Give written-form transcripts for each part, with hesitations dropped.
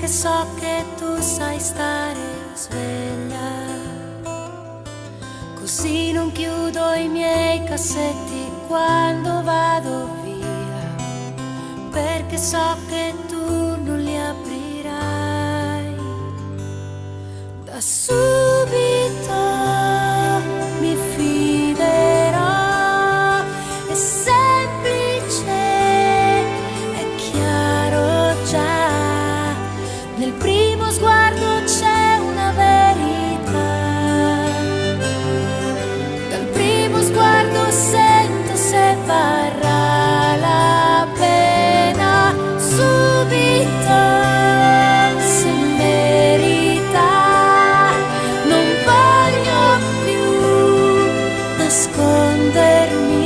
perché so che tu sai stare sveglia. Così non chiudo i miei cassetti quando vado via, perché so che tu non li aprirai. Da subito mi fiderò, è semplice, è chiaro già, nel primo sguardo c'è una verità. Dal primo sguardo sento se varrà la pena, subito se merita. Non voglio più nascondermi,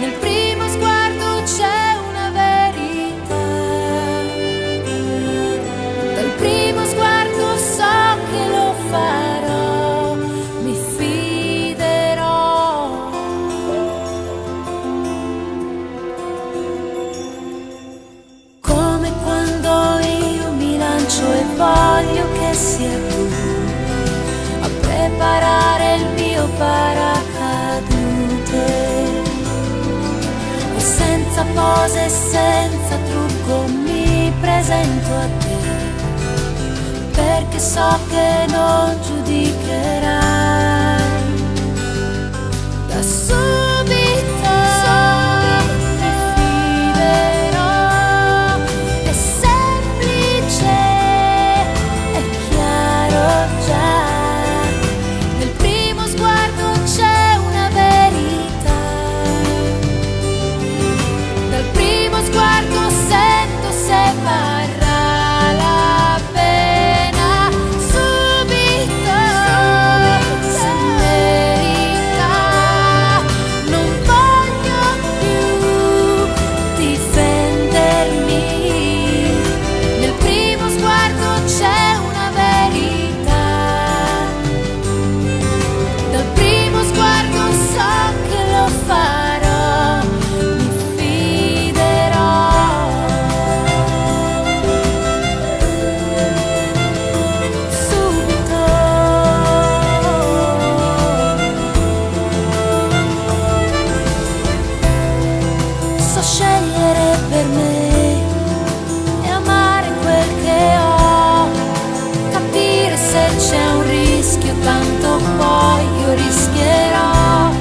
nel primo sguardo c'è una verità. Dal primo sguardo so che lo farò, mi fiderò. Come quando io mi lancio e voglio che sia tu a preparare il mio paracadute. E senza pose e senza trucco mi presento a te, perché so che non giudicherai. Da subito mi fiderò, è semplice, è chiaro già, nel primo sguardo c'è una verità. Dal primo sguardo sento se varrà la pena, subito se merita. Non voglio più difendermi, nel primo sguardo c'è una verità. Dal primo sguardo so che lo farò, mi fiderò. Subito so scegliere per me e amare quel che ho, capire se c'è un rischio, tanto poi io rischierò.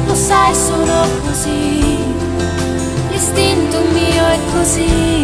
Lo sai, sono così, l'istinto mio è così.